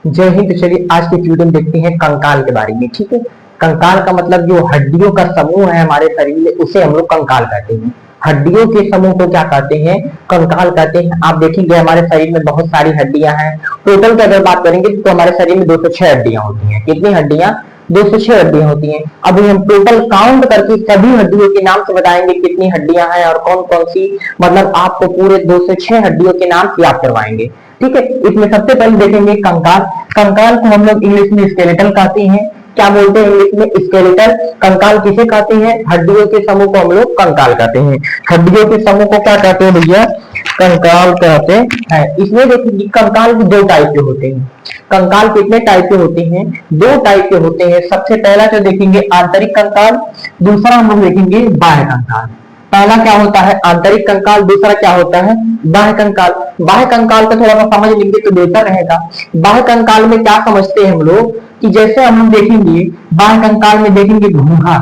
जय हिंद। तो चलिए आज के वीडियो में देखते हैं कंकाल के बारे में। ठीक है, कंकाल का मतलब जो हड्डियों का समूह है हमारे शरीर में, उसे हम लोग कंकाल कहते हैं। हड्डियों के समूह को क्या कहते हैं? कंकाल कहते हैं। आप देखेंगे हमारे शरीर में बहुत सारी हड्डियां हैं। टोटल की अगर बात करेंगे तो हमारे शरीर में 206 हड्डियां होती हैं। कितनी हड्डियां? 206 हड्डियां होती हैं। अभी हम टोटल काउंट करके सभी हड्डियों के नाम से बताएंगे कितनी हड्डियां हैं और कौन कौन सी, मतलब आपको पूरे 206 हड्डियों के नाम याद करवाएंगे। ठीक है, इसमें सबसे पहले देखेंगे कंकाल। कंकाल को हम लोग इंग्लिश में स्केलेटल कहते हैं। क्या बोलते हैं इंग्लिश में? स्केलेटल। कंकाल किसे कहते हैं? हड्डियों के समूह को हम लोग कंकाल कहते हैं। हड्डियों के समूह को क्या कहते हैं भैया? कंकाल कहते हैं। इसमें देखिए कंकाल के दो टाइप के होते हैं। कंकाल कितने टाइप के होते हैं? दो टाइप के होते हैं। सबसे पहला जो देखेंगे आंतरिक कंकाल, दूसरा हम लोग देखेंगे बाह्य कंकाल। पहला क्या होता है? आंतरिक कंकाल। दूसरा क्या होता है? बाह्य कंकाल। बाह्य कंकाल को थोड़ा सा समझ लेंगे तो बेहतर रहेगा। बाह्य कंकाल में क्या समझते हैं हम लोग कि जैसे हम देखेंगे बाह्य कंकाल में देखेंगे घोंघा,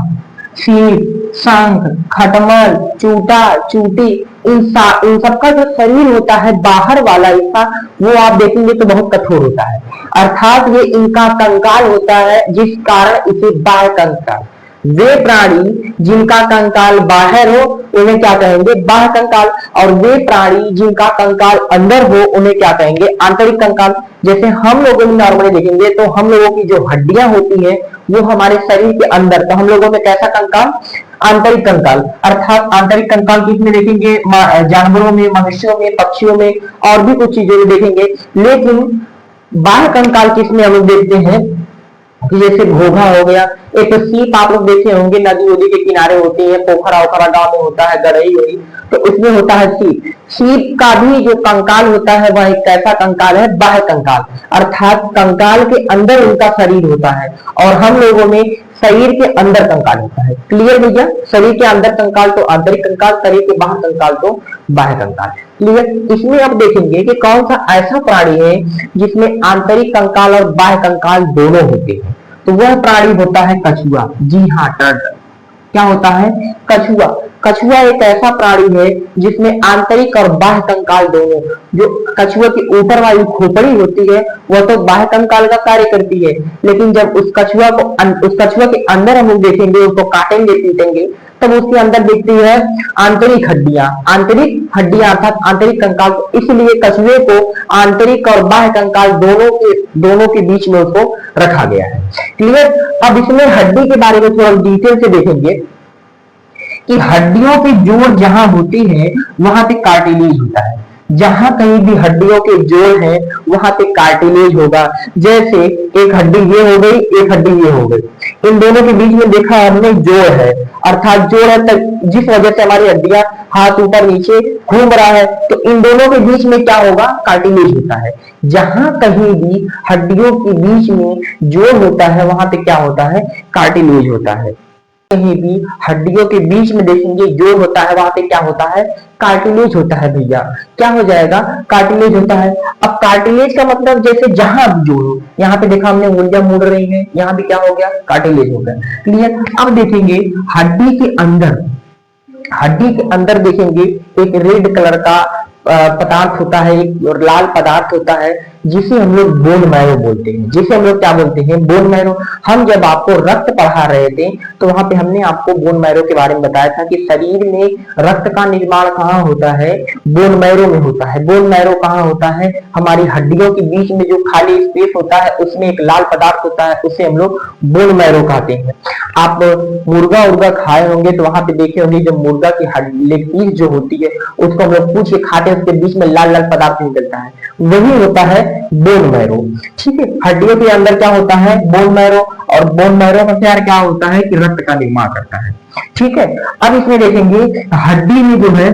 सीप, शंख, खटमल, चूटा, चूटी, इन सबका जो शरीर होता है बाहर वाला हिस्सा, वो आप देखेंगे तो बहुत कठोर होता है। अर्थात ये इनका कंकाल होता है, जिस कारण इसे बाह्य कंकाल। वे प्राणी जिनका कंकाल बाहर हो उन्हें क्या कहेंगे? बाह्य कंकाल। और वे प्राणी जिनका कंकाल अंदर हो उन्हें क्या कहेंगे? आंतरिक कंकाल। जैसे हम लोगों में नॉर्मली देखेंगे तो हम लोगों की जो हड्डियां होती हैं वो हमारे शरीर के अंदर, तो हम लोगों में कैसा कंकाल? आंतरिक कंकाल। अर्थात आंतरिक कंकाल किसमें देखेंगे? जानवरों में, मनुष्यों में, पक्षियों में और भी कुछ चीजों में देखेंगे। लेकिन बाह्य कंकाल किसमें हम लोग देखते हैं कि जैसे घोघा हो गया, एक तो सीप आप लोग देखे होंगे नदी उदी के किनारे होती है, पोखरा ओखरा गांव में होता है, गरई वही, तो उसमें होता है सीप। सीप का भी जो कंकाल होता है वह एक कैसा कंकाल है? बाह्य कंकाल। अर्थात कंकाल के अंदर उनका शरीर होता है और हम लोगों में शरीर के अंदर कंकाल होता है। क्लियर भैया? शरीर के अंदर कंकाल तो आंतरिक कंकाल, शरीर के बाहर कंकाल तो बाह्य कंकाल। क्लियर? इसमें आप देखेंगे कि कौन सा ऐसा प्राणी है जिसमें आंतरिक कंकाल और बाह्य कंकाल दोनों होते हैं, तो वह प्राणी होता है कछुआ। जी हाँ, टर्टल। क्या होता है? कछुआ। कछुआ एक ऐसा प्राणी है जिसमें आंतरिक और बाह्य कंकाल दोनों, जो कछुआ की ऊपर वाली खोपड़ी होती है वह तो बाह्य कंकाल का कार्य करती है, लेकिन जब उस कछुआ के अंदर हम लोग देखेंगे, उसको काटेंगे पीटेंगे, तब उसके अंदर दिखती है आंतरिक हड्डियां। आंतरिक हड्डियां अर्थात आंतरिक कंकाल। इसलिए कछुए को आंतरिक और बाह्य कंकाल दोनों के बीच में उसको रखा गया है। क्लियर? अब इसमें हड्डी के बारे में थोड़ा डिटेल से देखेंगे कि हड्डियों की जोड़ जहां होती है वहां पे कार्टिलेज होता है। जहां कहीं भी हड्डियों के जोड़ है वहां पे कार्टिलेज होगा। जैसे एक हड्डी ये हो गई, एक हड्डी ये हो गई, इन दोनों के बीच में देखा हमने जोड़ है, अर्थात जोड़ है जिस वजह से हमारी हड्डियां हाथ ऊपर नीचे घूम रहा है, तो इन दोनों के बीच में क्या होगा? कार्टिलेज होता है। जहां कहीं भी हड्डियों के बीच में जोड़ होता है वहां पे क्या होता है? कार्टिलेज होता है। कहीं भी हड्डियों के बीच में देखेंगे जोड़ होता है वहां पे क्या होता है? कार्टिलेज होता है भैया। क्या हो जाएगा? कार्टिलेज होता है। अब कार्टिलेज का मतलब जैसे जहां भी जोड़ हो, यहाँ पे देखा हमने उंगलियां मुड़ रही है, यहाँ भी क्या हो गया? कार्टिलेज हो गया। क्लियर? अब देखेंगे हड्डी के अंदर देखेंगे एक रेड कलर का पदार्थ होता है, एक लाल पदार्थ होता है, जिसे हम लोग बोन मैरो बोलते हैं। जिसे हम लोग क्या बोलते हैं? Bone marrow. हम जब आपको रक्त पढ़ा रहे थे तो वहां पे हमने आपको बोन मैरो के बारे में बताया था कि शरीर में रक्त का निर्माण कहाँ होता है? बोन मैरो में होता है। बोन मैरो कहाँ होता है? हमारी हड्डियों के बीच में जो खाली स्पेस होता है उसमें एक लाल पदार्थ होता है, उसे हम लोग बोन मैरो कहते हैं। आप मुर्गा उर्गा खाए होंगे तो वहां पे देखे होंगे जब मुर्गा की लेग पीस जो होती है उसको हम लोग पूछ के खाते हैं, उसके बीच में लाल लाल पदार्थ निकलता है, वही होता है बोन मैरो। ठीक है? हड्डियों के अंदर क्या होता है? Bone marrow. और बोन मैरो का क्या होता है कि रक्त का निर्माण करता है। ठीक है? अब इसमें देखेंगे हड्डी में जो है,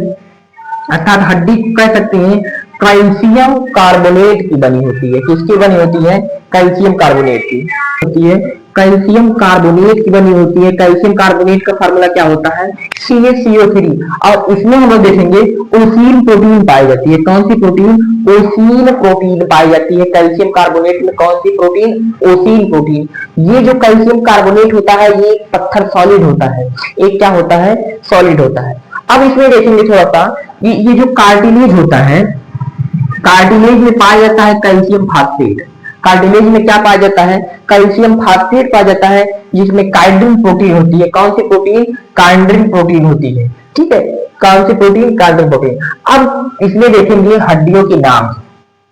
अर्थात हड्डी कह सकते हैं कैल्शियम कार्बोनेट की बनी होती है। किसकी बनी होती है? कैल्शियम कार्बोनेट की होती है। कैल्शियम कार्बोनेट की बनी होती है। कैल्शियम कार्बोनेट का फार्मूला क्या होता है? CaCO3। और इसमें हम लोग देखेंगे ओसीन प्रोटीन पाई जाती है। कौन सी प्रोटीन? ओसीन प्रोटीन पाई जाती है कैल्शियम कार्बोनेट में। कौन सी प्रोटीन? Ossein protein. ये जो कैल्शियम कार्बोनेट होता है ये एक पत्थर सॉलिड होता है। एक क्या होता है? सॉलिड होता है। अब इसमें देखेंगे थोड़ा सा ये जो कार्टिलेज होता है, कार्टिलेज में पाया जाता है कैल्शियम फास्फेट। कार्टिलेज में क्या पाया जाता है? कैल्शियम फास्फेट पाया जाता है, जिसमें काइंड्रिन प्रोटीन होती है। कौन सी प्रोटीन? काइंड्रिन प्रोटीन होती है। ठीक है, कौन सी प्रोटीन? काइंड्रिन प्रोटीन। अब इसमें देखेंगे हड्डियों के नाम।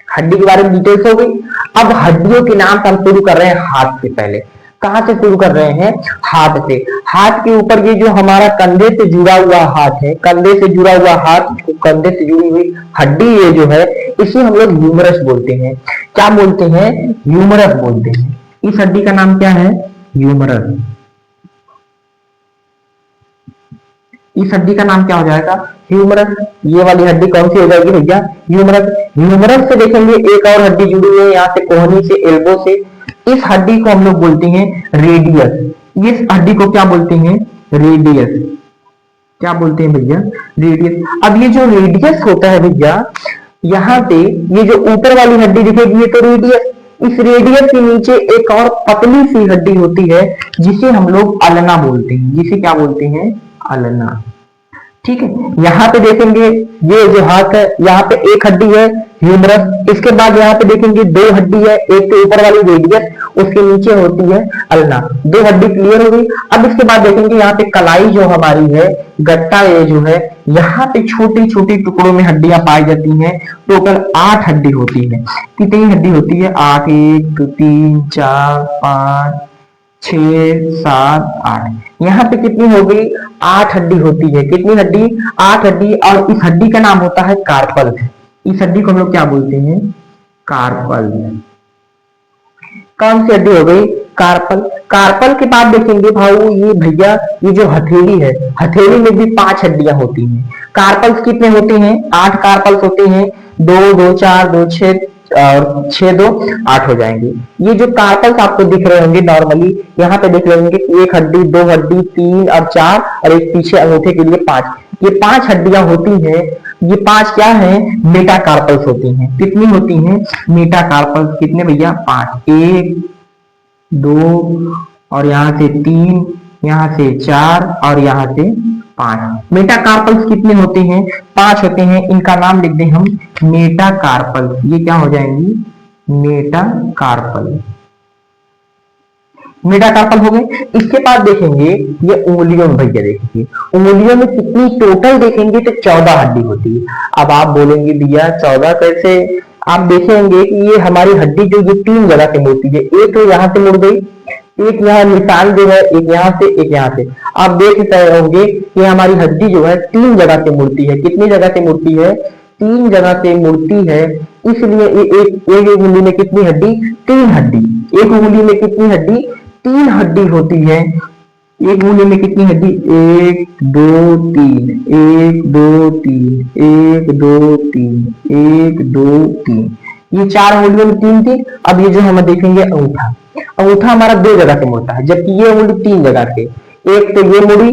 हड्डी के बारे में डिटेल्स हो गई। अब हड्डियों के नाम से हम शुरू कर रहे हैं हाथ से। पहले कहां से शुरू कर रहे हैं? हाथ से। हाथ के ऊपर ये जो हमारा कंधे से जुड़ा हुआ हाथ है, कंधे से जुड़ा हुआ हाथ, कंधे से जुड़ी हुई हड्डी ये जो है, इसे हम लोग ह्यूमरस बोलते हैं। क्या बोलते हैं? ह्यूमरस बोलते हैं। इस हड्डी का नाम क्या है? ह्यूमरस। इस हड्डी का नाम क्या हो जाएगा? ह्यूमरस। ये वाली हड्डी कौन सी हो जाएगी भैया? ह्यूमरस। ह्यूमरस से देखेंगे एक और हड्डी जुड़ी हुई है यहाँ से, कोहनी से, एल्बो से। इस हड्डी को हम लोग बोलते हैं रेडियस। इस हड्डी को क्या बोलते हैं? रेडियस। क्या बोलते हैं भैया? रेडियस। अब ये जो रेडियस होता है भैया, यहाँ पे ये जो ऊपर वाली हड्डी दिखेगी ये तो रेडियस। इस रेडियस के नीचे एक और पतली सी हड्डी होती है जिसे हम लोग अल्ना बोलते हैं। जिसे क्या बोलते हैं? अल्ना। ठीक है, यहाँ पे देखेंगे ये जो हाथ है, यहाँ पे एक हड्डी है ह्यूमरस। इसके बाद यहाँ पे देखेंगे दो हड्डी है, एक तो ऊपर वाली रेडियस, उसके नीचे होती है अल्ना। दो हड्डी क्लियर हो गई। अब इसके बाद देखेंगे यहाँ पे कलाई जो हमारी है, गट्टा ये जो है, यहाँ पे छोटी छोटी टुकड़ों में हड्डियां पाई जाती हैं। टोटल 8 हड्डी होती है। कितनी हड्डी होती है? 8। 1 2 3 4 5 6 7 8। यहाँ पे कितनी हो गई? 8 हड्डी होती है। कितनी हड्डी? 8 हड्डी। और इस हड्डी का नाम होता है कार्पल। इस हड्डी को हम लोग क्या बोलते हैं? कार्पल। कौन सी हड्डी हो गई? कार्पल। कार्पल के बाद देखेंगे भाऊ ये भैया, ये जो हथेली है, हथेली में भी 5 हड्डियां होती हैं। कार्पल्स कितने होते हैं? 8 कार्पल्स होते हैं। 2 2 4 2 6 और 6 2 8 हो जाएंगे। ये जो कार्पल्स आपको दिख रहे होंगे नॉर्मली, यहाँ पे देख रहे होंगे एक हड्डी, 2 हड्डी, 3 और 4 और एक पीछे अंगूठे के लिए 5। ये 5 हड्डियां होती हैं। ये 5 क्या है? मेटाकार्पल्स होती हैं। कितनी होती हैं? मेटाकार्पल्स। कितने भैया? 5। 1 2 और यहाँ से 3, यहाँ से 4 और यहाँ से 5। मेटाकार्पल्स कितने होते हैं? 5 होते हैं। इनका नाम लिख दें हम मेटाकार्पल। ये क्या हो जाएंगी? मेटाकार्पल। मेटाकार्पल हो गए। इसके बाद देखेंगे ये उंगलियों में। भैया देखेंगे उंगलियों में कितनी टोटल देखेंगे तो 14 हड्डी होती है। अब आप बोलेंगे भैया 14 कैसे? आप देखेंगे कि ये हमारी हड्डी जो ये 3 जगह से मुड़ती है। एक तो यहाँ से मुड़ गई, एक यहाँ निशान जो है, एक यहाँ से, एक यहाँ से। आप देख रहे होंगे कि हमारी हड्डी जो है 3 जगह से मुड़ती है। कितनी जगह से मुड़ती है? 3 जगह से मुड़ती है। इसलिए एक उंगली में कितनी हड्डी? 3 हड्डी। एक उंगली में कितनी हड्डी? 3 हड्डी होती है। एक उंगली में कितनी हड्डी? 1 2 3 1 2 3 1 2 3 1 2 3। ये 4 उंगलियों में 3 थी। अब ये जो हम देखेंगे अंगूठा, अंगूठा हमारा 2 जगह से मुड़ता है, जबकि ये उंगली 3 जगह से। एक तो ये मुड़ी,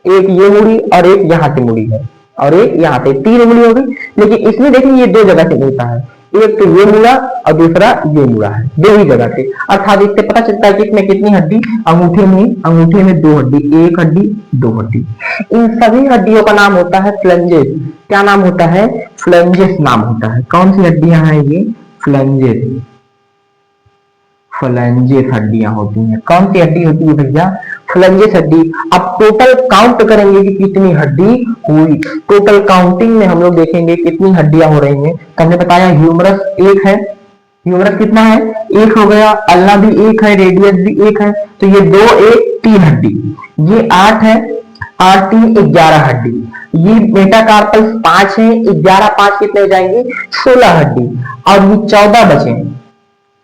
एक ये मुड़ी और एक यहाँ से मुड़ी है और एक यहाँ पे। 3 उंगली हो गई। लेकिन इसमें देखेंगे ये 2 जगह से मुड़ता है। एक तो ये मुड़ा और दूसरा ये मुड़ा है, 2 ही जगह से। अर्थात इससे पता चलता है कि इसमें कितनी हड्डी? अंगूठे में 2 हड्डी, 1 हड्डी 2 हड्डी। इन सभी हड्डियों का नाम होता है फ्लेंजेस। क्या नाम होता है? फ्लेंजेस नाम होता है। कौन सी हड्डियां हैं ये? फ्लेंजेस। फ्लेंजेस हड्डियां होती हैं। कौन सी हड्डी होती है भैया? फ्लेंजेस हड्डी। अब टोटल काउंट करेंगे कि कितनी हड्डी हुई। टोटल काउंटिंग में हम लोग देखेंगे कितनी हड्डियां हो रही हैं। तो हमने बताया ह्यूमरस 1 है। ह्यूमरस कितना है? 1 हो गया। अल्ना भी 1 है, रेडियस भी 1 है। तो ये 2 1 3 हड्डी। ये 8 है, 8 3 11 हड्डी। ये मेटाकार्पल्स 5 है, 11 5 कितने हो जाएंगे? 16 हड्डी। और ये 14 बचे।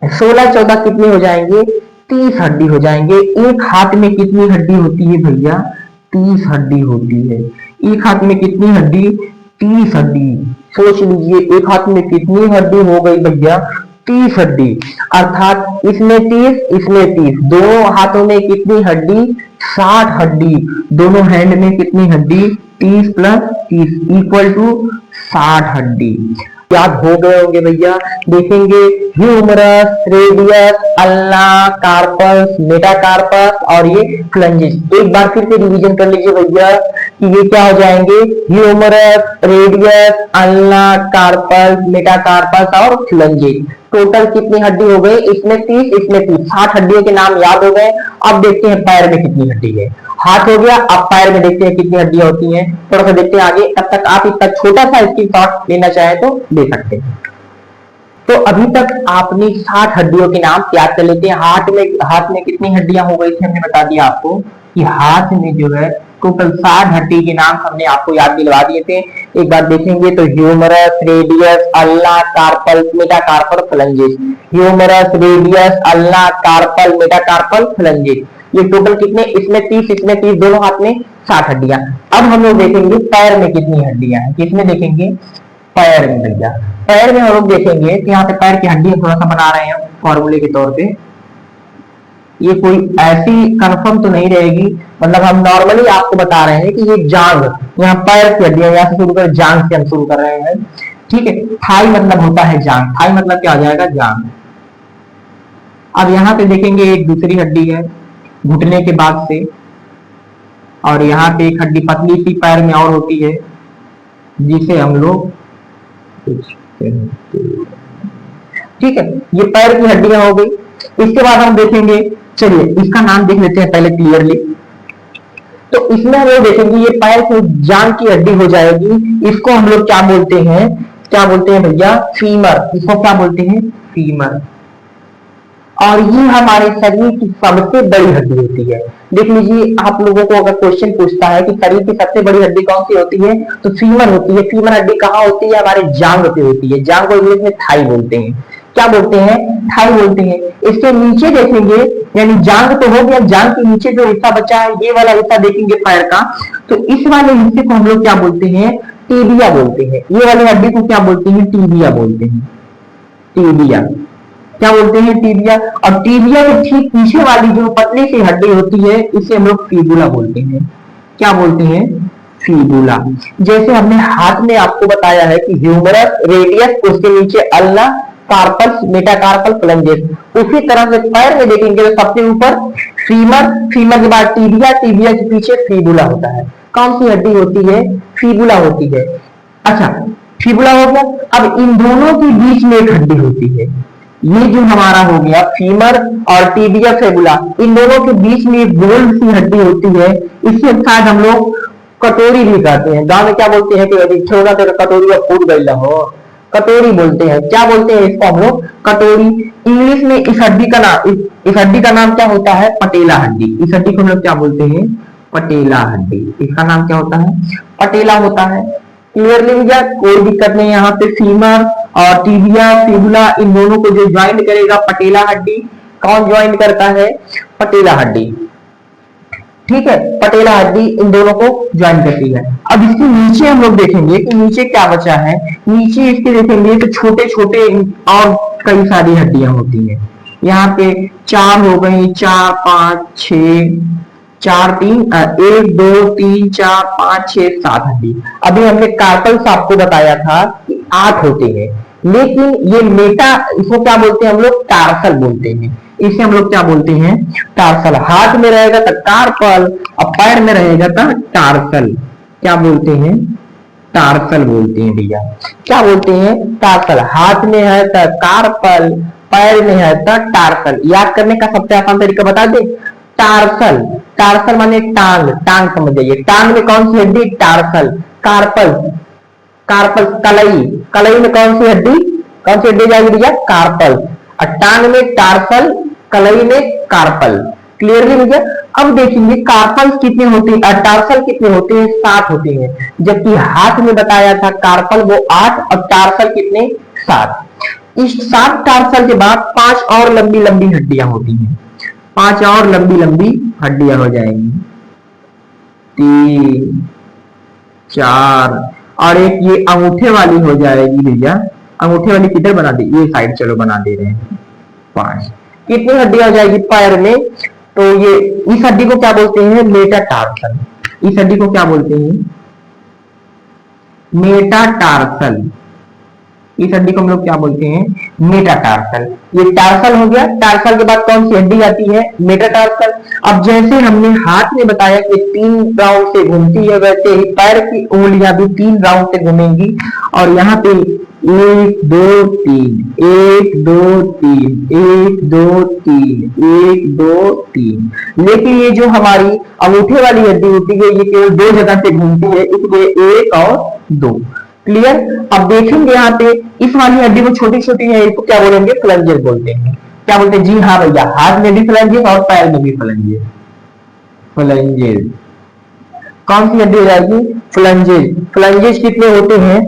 16 14 कितने हो जाएंगे? 30 हड्डी हो जाएंगे। एक हाथ में कितनी हड्डी होती है भैया? 30 हड्डी होती है। एक हाथ में कितनी हड्डी? 30 हड्डी। सोच लीजिए एक हाथ में कितनी हड्डी हो गई भैया? 30 हड्डी। अर्थात इसमें 30 इसमें 30, दोनों हाथों में कितनी हड्डी? 60 हड्डी। दोनों हैंड में कितनी हड्डी? 30 + 30 = 60 हड्डी। याद हो गए होंगे भैया। देखेंगे humerus, radius, ulna, carpus, metacarpus और ये फ्लेंजेस। एक बार फिर से रिवीजन कर लीजिए भैया कि ये क्या हो जाएंगे? Humerus, radius, ulna, carpus, metacarpus और फ्लेंजेस। टोटल कितनी हड्डी हो गई, इसमें 30, इसमें 30, 60 हड्डियों के नाम याद हो गए। अब देखते हैं पैर में कितनी हड्डी है। हाथ हो गया, अब पैर में देखते हैं कितनी हड्डियां होती हैं, थोड़ा सा देखते हैं आगे। तब तक आप इसका छोटा सा स्क्रीनशॉट लेना चाहे तो ले सकते हैं। तो अभी तक आपने 60 हड्डियों के नाम याद कर लेते हैं। हाथ में कितनी हड्डियां हो गई थी हमने बता दिया आपको कि हाथ में जो है टोटल 60 हड्डी के नाम हमने आपको याद दिलवा दिए थे। एक बार देखेंगे तो humerus, radius, ulna, carpal, metacarpal, phalanges. Humerus, radius, ulna, carpal, metacarpal, phalanges, ये टोटल कितने, इसमें 30, इसमें 30, दोनों हाथ में 60 हड्डियां। अब हम लोग देखेंगे पैर में कितनी हड्डियां हैं। किसमें देखेंगे, पैर में भैया। पैर में हम लोग देखेंगे कि यहाँ पे पैर की हड्डियां थोड़ा सा बना रहे हैं फॉर्मूले के तौर पे। ये कोई ऐसी कंफर्म तो नहीं रहेगी, मतलब हम नॉर्मली आपको बता रहे हैं कि ये जांग, यहाँ पैर की हड्डियां, यहाँ से शुरू कर, जांग से हम शुरू कर रहे हैं, ठीक है। थाई मतलब होता है जांग, थाई मतलब क्या आ जाएगा, जांग। अब यहाँ पे देखेंगे एक दूसरी हड्डी है घुटने के बाद से, और यहाँ पे एक हड्डी पतली सी पैर में और होती है जिसे हम लोग, ठीक है, ये पैर की हड्डियां हो गई। इसके बाद हम देखेंगे, चलिए इसका नाम देख लेते हैं पहले क्लियरली। तो इसमें हम लोग देखेंगे ये पैर की जांग की हड्डी हो जाएगी, इसको हम लोग क्या बोलते हैं, क्या बोलते हैं भैया, फीमर। इसको क्या बोलते हैं, फीमर। और ये हमारे शरीर की सबसे बड़ी हड्डी होती है। देख लीजिए, आप लोगों को अगर क्वेश्चन पूछता है कि शरीर की सबसे बड़ी हड्डी कौन सी होती है, तो फीमर होती है। फीमर हड्डी कहाँ होती है, हमारे जांग पे होती है। जांग को इंग्लिश में थाई बोलते हैं। क्या बोलते हैं, थाई बोलते हैं। इसके नीचे देखेंगे, यानी जांग तो हो गया, जांग के नीचे जो हिस्सा बचा है, ये वाला हिस्सा देखेंगे पैर का, तो इस वाले हिस्से को हम लोग क्या बोलते हैं, टीबिया बोलते हैं। ये वाली हड्डी को क्या बोलते हैं, टीबिया बोलते हैं। टीबिया क्या बोलते हैं, टीबिया। और टीबिया के ठीक पीछे वाली जो पतली सी हड्डी होती है, इसे हम लोग फीबुला बोलते हैं। क्या बोलते हैं, फीबुला। जैसे हमने हाथ में आपको बताया है कि ह्यूमरस, रेडियस, उसके नीचे अल्ना, कार्पल, मेटाकार्पल, फ्लैंजेस, उसी तरह से पैर में देखेंगे तो सबसे ऊपर फीमर, फीमर के बाद टीबिया, टीबिया के पीछे फीबुला होता है। कौन सी हड्डी होती है, फीबुला होती है। अच्छा, फीबुला हो गया। अब इन दोनों के बीच में एक हड्डी होती है, ये जो हमारा हो गया फीमर और टीबिया, फेबुला, इन दोनों के बीच में एक गोल सी हड्डी होती है, इससे शायद हम लोग कटोरी भी कहते हैं। गांव में क्या बोलते हैं कि छोटा तेरा कटोरी और फूट गई हो, कटोरी बोलते हैं। क्या बोलते हैं इसको हम लोग, कटोरी। इंग्लिश में इस हड्डी का नाम, इस हड्डी का नाम क्या होता है, पटेला हड्डी। इस हड्डी को हम लोग क्या बोलते हैं, पटेला हड्डी। इसका नाम क्या होता है, पटेला होता है। क्लियरली भैया, कोई दिक्कत नहीं। यहाँ पे फीमर और टीबिया, फिबुला, इन दोनों को जो ज्वाइंट करेगा, पटेला हड्डी। कौन ज्वाइंट करता है, पटेला हड्डी, ठीक है। पटेला हड्डी इन दोनों को ज्वाइन करती है। अब इसके नीचे हम लोग देखेंगे कि नीचे क्या बचा है। नीचे इसके देखेंगे तो छोटे छोटे और कई सारी हड्डियां होती हैं। यहाँ पे 4 हो गई, 4, 5, 6, 4, 3, 1, 2, 3, 4, 5, 6, 7 हड्डी। अभी हमने कार्पल्स आपको बताया था कि 8 होते हैं, लेकिन ये मेटा, इसको क्या बोलते हैं हम लोग, टार्सल बोलते हैं। इसे हम लोग क्या बोलते हैं, टार्सल। हाथ में रहेगा तो कार्पल, और पैर में रहेगा तो टार्सल। क्या बोलते हैं, टार्सल बोलते हैं भैया। क्या बोलते हैं, टार्सल। हाथ में है तो कार्पल, पैर में है तो टार्सल। याद करने का सबसे आसान तरीका बता दे, टार्सल। टार्सल माने टांग, टांग समझ जाइए। टांग में कौन सी हड्डी, टार्सल। कार्पल, कार्पल कलाई, कलाई में कौन सी हड्डी, कौन सी हड्डी जाएगी भैया, कार्पल। और टांग में टार्सल, कलाई में कार्पल। क्लियरली भैया। अब देखेंगे कार्पल कितने होते हैं और टार्सल कितने होते हैं, 7 होते हैं। जबकि हाथ में बताया था कार्पल वो 8 और टार्सल कितने, 7। इस 7 टार्सल के बाद 5 और लंबी लंबी हड्डियां होती हैं। 5 और लंबी लंबी हड्डियां हो जाएंगी, 3, 4, और एक ये अंगूठे वाली हो जाएगी भैया। अंगूठे वाली किधर बना दे, ये साइड चलो बना दे रहे हैं। 5 कितनी हड्डियां हो जाएगी पैर में, तो ये इस हड्डी को क्या बोलते हैं, मेटाटार्सल। इस हड्डी को क्या बोलते हैं, मेटाटार्सल। इस हड्डी को हम लोग क्या बोलते हैं, मेटाटार्सल। ये टार्सल हो गया। टार्सल के बाद कौन सी हड्डी आती है, मेटाटार्सल। अब जैसे हमने हाथ में बताया कि 3 राउंड से घूमती है, वैसे ही पैर की उंगलियां भी 3 राउंड से घूमेंगी। और यहाँ पे एक दो तीन, एक दो तीन, एक दो तीन, एक दो तीन। लेकिन ये जो हमारी अंगूठे वाली हड्डी होती है ये केवल दो जगह से घूमती है, इसलिए एक और दो। क्लियर। अब देखेंगे यहाँ पे इस वाली हड्डी को छोटी छोटी है, इसको क्या बोलेंगे? फ्लैंजेस बोलते हैं। क्या बोलते हैं? जी हाँ भैया, हाथ में भी फ्लैंजेस और पैर में भी फ्लैंजेस। फ्लैंजेस कौन सी हड्डी हो जाएगी? फ्लैंजेस। फ्लैंजेस कितने होते हैं?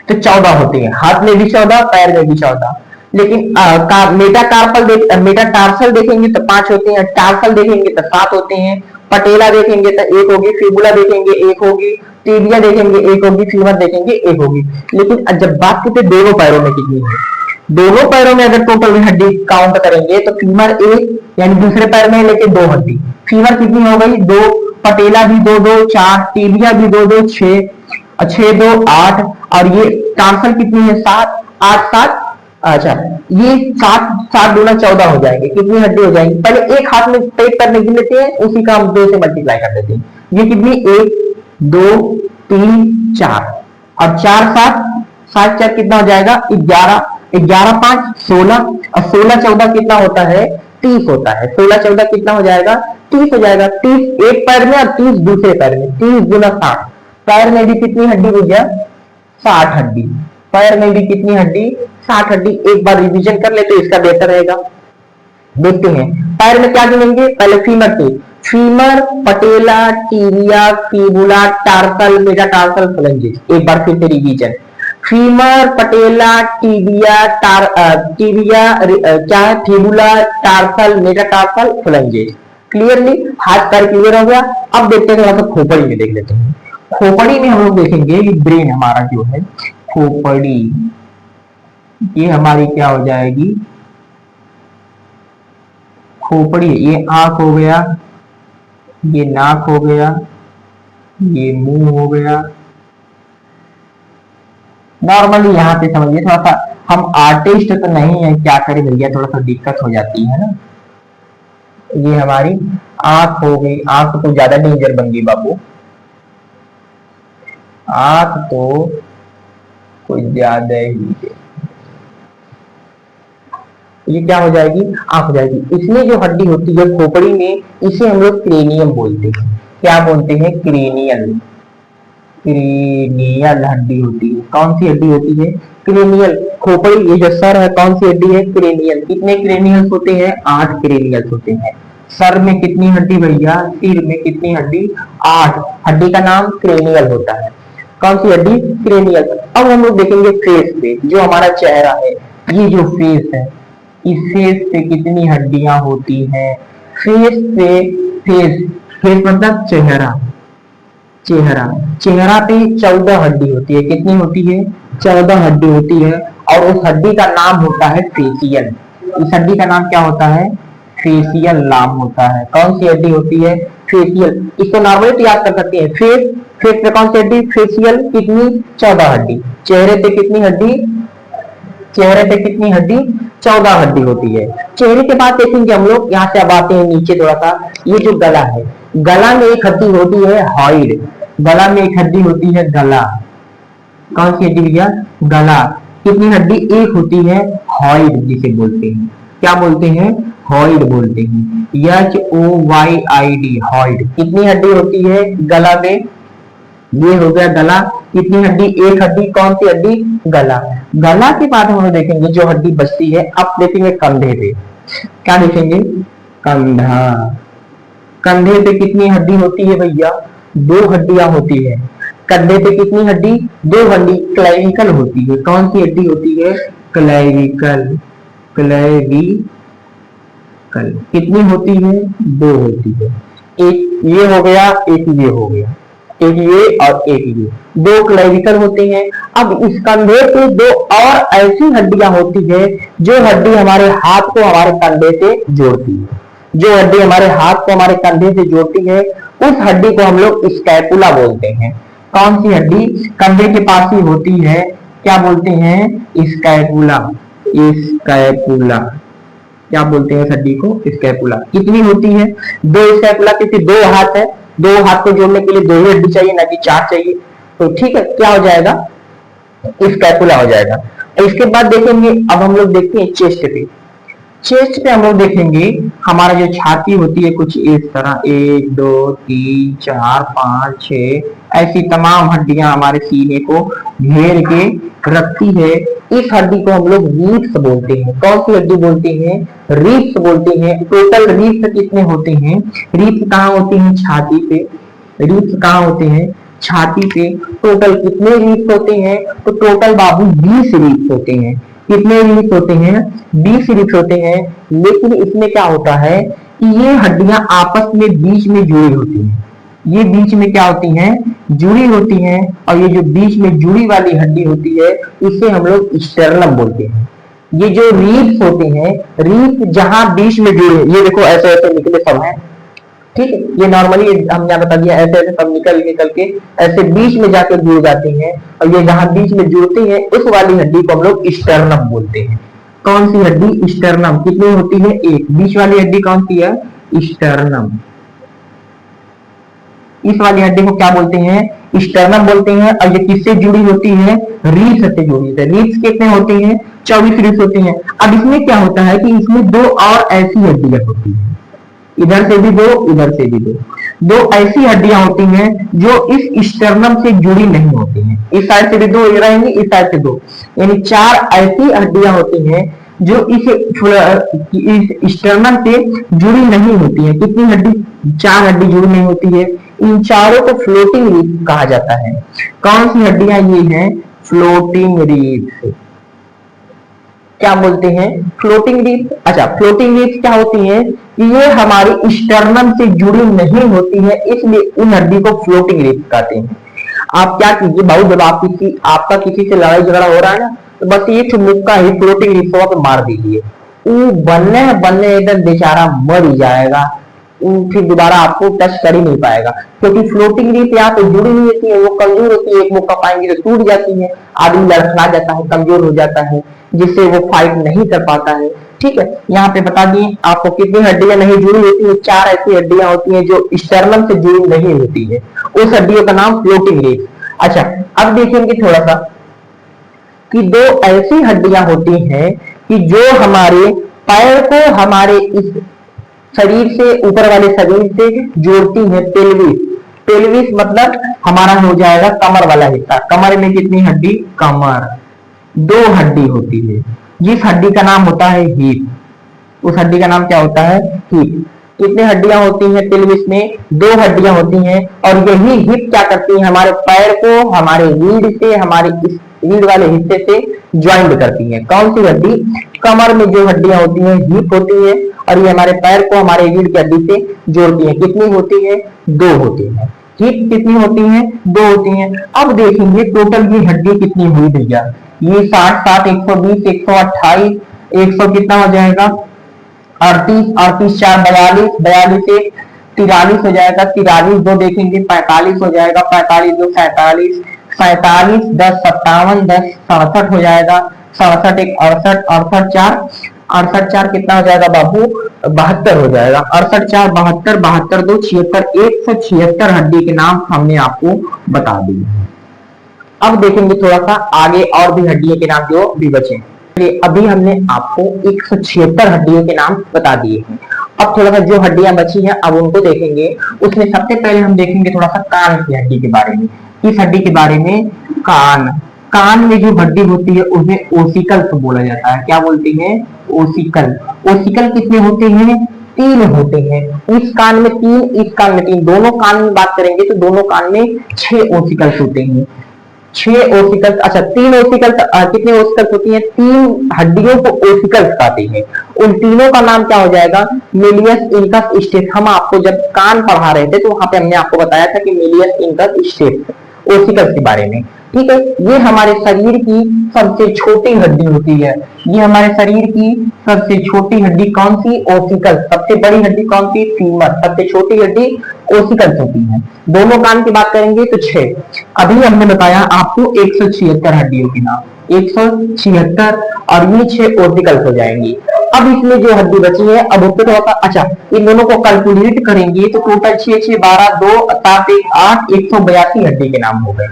तो 14 होते हैं। हाथ में भी 14, पैर में भी 14। लेकिन मेटाटार्सल देखेंगे तो 5 होते हैं, टार्सल देखेंगे तो 7 होते हैं, पटेला देखेंगे तो 1 होगी, फिबुला देखेंगे 1 होगी, टिबिया देखेंगे 1 होगी, फीमर देखेंगे 1 होगी। लेकिन जब बात करते दोनों पैरों में कितनी है, दोनों पैरों में अगर टोटल हड्डी काउंट करेंगे तो फीमर 1 यानी दूसरे पैर में लेके 2 हड्डी, फीमर कितनी हो गई? 2, पटेला भी 2 2 4, टिबिया भी 2 2 6, 6 2 8, और ये टार्सल कितनी है? 7 8 7। अच्छा, ये 7 दूना 14 हो जाएंगे। कितनी हड्डी हो जाएंगी? पहले एक हाथ में पेट करने गिन लेते हैं, उसी का हम 2 से मल्टीप्लाई कर देते हैं। ये कितनी? 1 2 3 4, और 4 7 7 4 कितना हो जाएगा? 11, 11 5 16, और 16 14 कितना होता है? 30 होता है। 16 14 कितना हो जाएगा? 30 हो जाएगा। 30 एक पैर में और 30 दूसरे पैर में, 30 गुना 60। पैर में भी कितनी हड्डी भैया? 60 हड्डी। पैर में भी कितनी हड्डी? 60 हड्डी। एक बार रिवीजन कर ले तो इसका बेहतर रहेगा। देखते हैं पैर में क्या गिनेंगे? पहले फीमर से, femur, patella, tibia, fibula, tarsal, metatarsal, phalanges. एक बार फिर से revision. Femur, patella, tibia, tibia क्या है? Fibula, tarsal, metatarsal, phalanges. Clearly हाथ पैर क्लियर हो गया। अब देखते हैं थोड़ा सा खोपड़ी में देख लेते हैं। खोपड़ी में हम लोग देखेंगे ये ब्रेन हमारा जो है, खोपड़ी ये हमारी क्या हो जाएगी? खोपड़ी। ये आंख हो गया, ये नाक हो गया, ये मुंह हो गया। नॉर्मली यहाँ पे समझिए, थोड़ा सा हम आर्टिस्ट तो नहीं है, क्या करें भैया, थोड़ा सा दिक्कत हो जाती है ना। ये हमारी आंख हो गई। आंख तो ज्यादा डेंजर बन गई बाबू, आंख तो कुछ ज्यादा ही। ये क्या हो जाएगी? आंख हो जाएगी। इसमें जो हड्डी होती है खोपड़ी में, इसे हम लोग क्रेनियम बोलते हैं। क्या बोलते हैं? क्रेनियल। क्रेनियल हड्डी होती है। कौन सी हड्डी होती है? क्रेनियल। खोपड़ी ये जो सर है कौन सी हड्डी है? क्रेनियल। कितने क्रेनियल्स होते हैं? 8 क्रेनियल्स होते हैं। सर में कितनी हड्डी भैया? सिर में कितनी हड्डी? 8। हड्डी का नाम क्रेनियल होता है। कौन सी हड्डी? क्रेनियल। अब हम लोग देखेंगे फेस पे, जो हमारा चेहरा है, ये जो फेस है, इस फेस पे कितनी हड्डियां होती हैं? फेस पे, फेस फेस मतलब चेहरा, चेहरा, चेहरा पे 14 हड्डी होती है। कितनी होती है? 14 हड्डी होती है। और उस हड्डी का नाम होता है फेसियल। इस हड्डी का नाम क्या होता है? फेसियल नाम होता है। कौन सी हड्डी होती है? फेसियल। इसको नॉर्मली तो याद कर सकते हैं। फेस, फेस पे कौन सी हड्डी? फेसियल। कितनी? 14 हड्डी। चेहरे पे कितनी हड्डी? चेहरे पे कितनी हड्डी? 14 हड्डी होती है। चेहरे के बाद देखेंगे हम लोग, यहाँ से अब आते हैं नीचे थोड़ा सा। ये जो गला है, गला में एक हड्डी होती है हॉइड। गला में एक हड्डी होती है गला। कौन सी हड्डी भैया? गला। कितनी हड्डी? एक होती है हॉइड, जिसे बोलते हैं। क्या बोलते हैं? हॉइड बोलते हैं। HOYID, हॉइड। कितनी हड्डी होती है गला में? ये हो गया गला। कितनी हड्डी? एक हड्डी। कौन सी हड्डी? गला। गला के बाद हम लोग देखेंगे जो हड्डी बचती है, अब देखेंगे कंधे पे। क्या देखेंगे? कंधा। कंधे पे कितनी हड्डी होती है भैया? 2 हड्डियां होती है। कंधे पे कितनी हड्डी? 2 हड्डी। क्लेविकल होती है। कौन सी हड्डी होती है? क्लेविकल। क्लेविकल कितनी होती है? 2 होती है। एक ये हो गया, एक ये हो गया, एक ये और एक ये, 2 क्लेविकल होते हैं। अब इस कंधे पे 2 और ऐसी हड्डियां होती है जो हड्डी हमारे हाथ को हमारे कंधे से जोड़ती है। जो हड्डी हमारे हाथ को हमारे कंधे से जोड़ती है, उस हड्डी को हम लोग स्कैपुला बोलते हैं। कौन सी हड्डी? कंधे के पास ही होती है। क्या बोलते हैं? स्कैपुला। स्कैपुला क्या बोलते हैं? हड्डी को स्कैपुला। कितनी होती है? 2 स्कैपुला। क्योंकि 2 हाथ है, 2 हाथ को जोड़ने के लिए 2 ही हड्डी चाहिए, ना कि 4 चाहिए। तो ठीक है, क्या हो जाएगा? स्कैपुला हो जाएगा। इसके बाद देखेंगे, अब हम लोग देखते हैं चेस्ट पे। चेस्ट पे हम लोग देखेंगे हमारा जो छाती होती है कुछ इस तरह, 1 2 3 4 5 6 ऐसी तमाम हड्डियां हमारे सीने को घेर के रखती है। इस हड्डी को हम लोग रीप्स बोलते हैं। कौन सी हड्डी बोलते हैं? रीप्स बोलते हैं। टोटल रीप्स कितने होते हैं? रीप्स कहाँ होते हैं? छाती पे। रीप्स कहाँ होते हैं? छाती पे। टोटल कितने रीप्स होते हैं? तो टोटल बाबू 20 रीप्स होते हैं। कितने रीप्स होते हैं? 20 रीप्स होते हैं। लेकिन इसमें क्या होता है कि ये हड्डियां आपस में बीच में जुड़ी होती हैं। ये बीच में क्या होती हैं? जुड़ी होती हैं। और ये जो बीच में जुड़ी वाली हड्डी होती है इसे हम लोग स्टर्नम बोलते हैं। ये जो रीप्स होते हैं, रीप्स जहां बीच में जुड़े, ये देखो ऐसे ऐसे निकले सब है, ठीक है। ये नॉर्मली हमने बता दिया, ऐसे ऐसे सब निकल निकल के ऐसे बीच में जाकर जुड़ जाते हैं। और ये जहां बीच में जुड़ती है उस वाली हड्डी को हम लोग स्टर्नम बोलते हैं। कौन सी हड्डी? स्टर्नम। कितनी होती है? एक। बीच वाली हड्डी कौन सी है? स्टर्नम। इस वाली हड्डी को क्या बोलते हैं? स्टर्नम बोलते हैं। और ये किससे जुड़ी होती है? रीप्स से जुड़ी होती है। रीप्स कितने होते हैं? 24 रीप्स होती हैं। अब इसमें क्या होता है कि इसमें दो और ऐसी हड्डियां होती हैं, इधर से भी दो, इधर से भी दो। दो ऐसी हड्डियां होती हैं जो इस स्टर्नम से जुड़ी नहीं होती हैं। इस साइड से भी दो रहेंगी, इस साइड से दो, यानी 4 ऐसी हड्डियां होती हैं जो इस स्टर्नम से जुड़ी नहीं होती है। कितनी हड्डी? 4 हड्डी जुड़ी नहीं होती है। इन चारों को फ्लोटिंग रीप्स कहा जाता है। कौन सी हड्डियां ये हैं? Floating reefs. क्या बोलते हैं? Floating reefs. अच्छा, फ्लोटिंग रीप्स क्या होती हैं कि ये हमारी स्टर्नम से जुड़ी नहीं होती है, इसलिए उन हड्डी को फ्लोटिंग रीप्स कहते हैं। आप क्या कीजिए भाई, जब आपका किसी से लड़ाई झगड़ा हो रहा है ना, तो बस ये मुक्का ही फ्लोटिंग रीप्स पे मार दीजिए, वो बनने एकदम बेचारा मर ही जाएगा। फिर दोबारा आपको टच कर ही नहीं पाएगा, क्योंकि फ्लोटिंग रीप यहाँ पे जुड़ी नहीं होती है, वो कमजोर होती है। एक मुक्का पाएंगे तो टूट जाती है, आदमी लड़खड़ा जाता है, कमजोर हो जाता है, जिससे वो फाइट नहीं कर पाता है। ठीक है, यहाँ पे बता दिए आपको कितनी हड्डियां नहीं जुड़ी होती है। 4 ऐसी हड्डियां होती हैं जो स्टर्नम से जुड़ी नहीं होती है, उस हड्डियों का नाम फ्लोटिंग रीप। अच्छा, अब देखेंगे थोड़ा सा कि 2 ऐसी हड्डियां होती हैं कि जो हमारे पैर को हमारे इस शरीर से, ऊपर वाले शरीर से जोड़ती है। पेल्विस। पेल्विस मतलब हमारा हो जाएगा कमर वाला हिस्सा। कमर में कितनी हड्डी? कमर 2 हड्डी होती है, जिस हड्डी का नाम होता है हिप। उस हड्डी का नाम क्या होता है? हिप। कितनी हड्डियां होती हैं पेल्विस में? 2 हड्डियां होती हैं। और यही हिप क्या करती है? हमारे पैर को हमारे रीढ़ से, हमारे इस रीढ़ वाले हिस्से से ज्वाइंट करती है। कौन सी हड्डी? कमर में जो हड्डियां होती हैं हिप होती है, और ये हमारे पैर को हमारे रीढ़ की हड्डी से जोड़ती है। कितनी होती है? 2 होती है। हिप कितनी होती है? 2 होती है। अब देखेंगे टोटल ये हड्डी कितनी हुई भैया। ये 60 60 120 128 100 कितना हो जाएगा? 38 38 4 42 42 से 43 हो जाएगा। 43 2 देखेंगे 45 हो जाएगा। 45 2 47 47 10 57 10 67 हो जाएगा। 67 1 68 68 4 68 4 कितना हो जाएगा बाबू? 72 हो जाएगा। 68 4 72 72 2 76 176 हड्डी के नाम हमने आपको बता दिए। अब देखेंगे थोड़ा सा आगे और भी हड्डियों के नाम जो भी बचे हैं। अभी हमने आपको 176 हड्डियों के नाम बता दिए हैं। अब थोड़ा सा जो हड्डियां बची हैं अब उनको देखेंगे। उसमें सबसे पहले हम देखेंगे थोड़ा सा कान की हड्डी के बारे में। इस हड्डी के बारे में, कान में जो हड्डी होती है उसे ओसिकल्स बोला जाता है। क्या बोलते हैं? ओसिकल। ओसिकल कितने होते हैं? 3 होते हैं। इस कान में 3, इस कान में 3। दोनों कान में बात करेंगे तो दोनों कान में 6 ओसिकल्स होते हैं। 6 ओसिकल्स। अच्छा, 3 ओसिकल्स। कितने ओसिकल्स होती हैं? 3 हड्डियों को ओसिकल्स कहते हैं। उन तीनों का नाम क्या हो जाएगा? Méliès, incus, steps. हम आपको जब कान पढ़ा रहे थे तो वहां पे हमने आपको बताया था कि मेलियस, इंकस, स्टेप्स, ओसिकल्स के बारे में। ठीक है, ये हमारे शरीर की सबसे छोटी हड्डी होती है। ये हमारे शरीर की सबसे छोटी हड्डी कौन सी? ओसिकल। सबसे बड़ी हड्डी कौन सी? फीमर। सबसे छोटी हड्डी ओसिकल्स होती है। दोनों कान की बात करेंगे तो 6। अभी हमने बताया आपको 176 हड्डियों के नाम। 176 और ये 6 ऑर्टिकल्स हो जाएंगी। अब इसमें जो हड्डी बची है, अब उसको थोड़ा सा, अच्छा इन दोनों को कैलकुलेट करेंगे तो टोटल 6 6 12 2 7 1 8 182 हड्डी के नाम हो गए।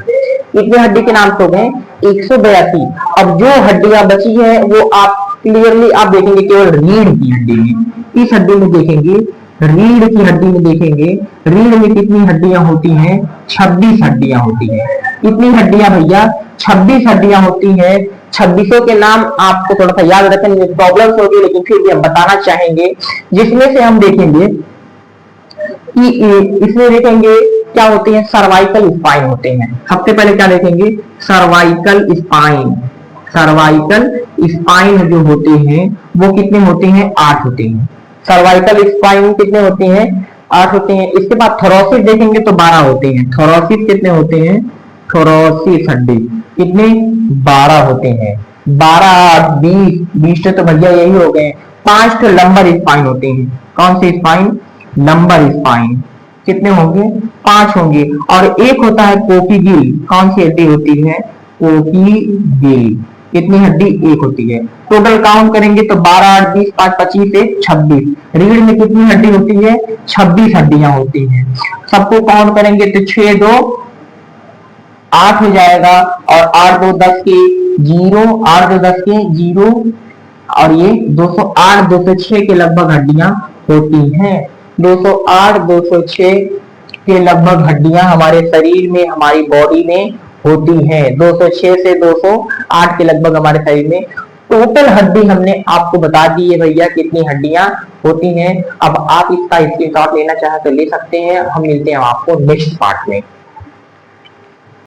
कितने हड्डी के नाम हो गए? 182। अब जो हड्डियां बची है वो आप क्लियरली आप देखेंगे केवल रीढ़ की हड्डी में, इस हड्डी में देखेंगे, रीढ़ की हड्डी में देखेंगे, रीढ़ में कितनी हड्डियां होती हैं? 26 हड्डियां होती हैं। कितनी हड्डियां भैया? 26 हड्डियां होती हैं। 26 के नाम आपको थोड़ा सा याद रखने में प्रॉब्लम होगी, लेकिन फिर भी हम बताना चाहेंगे, जिसमें से हम देखेंगे कि इसमें देखेंगे क्या होते हैं? सर्वाइकल स्पाइन होते हैं। सबसे पहले क्या देखेंगे? Cervical spine. सर्वाइकल स्पाइन जो होते हैं वो कितने होते हैं? 8 होते हैं। सर्वाइकल स्पाइन कितने होते हैं? 8 होते हैं। इसके बाद थोरोसिस देखेंगे तो 12 होते हैं। थोरोसिस कितने होते हैं? थोरोसिस हड्डी कितने? 12 होते हैं। 12 20 20 तो भैया यही हो गए। 5 तो लंबर स्पाइन होते हैं। कौन से स्पाइन? Lumbar spine. कितने होंगे? 5 होंगे। और एक होता है कोपीगिल। कौन सी हड्डी होती है? कोपीगिल। कितनी हड्डी? 1 होती है। टोटल काउंट करेंगे तो 12 8 20 5 25 1 26। रीढ़ में कितनी हड्डी होती है? 26 हड्डियां होती हैं। सबको काउंट करेंगे तो 6 2 8 हो जाएगा, और 8 2 10 के 0, 8 2 10 के 0, और ये 208 206 के लगभग हड्डियां होती हैं। 208 206 के लगभग हड्डियां हमारे शरीर में, हमारी बॉडी में होती हैं। 206 से 208 के लगभग हमारे शरीर में टोटल हड्डी हमने आपको बता दी है भैया कितनी हड्डियां होती हैं। अब आप इसका स्क्रीनशॉट लेना चाहे तो ले सकते हैं। हम मिलते हैं आपको नेक्स्ट पार्ट में।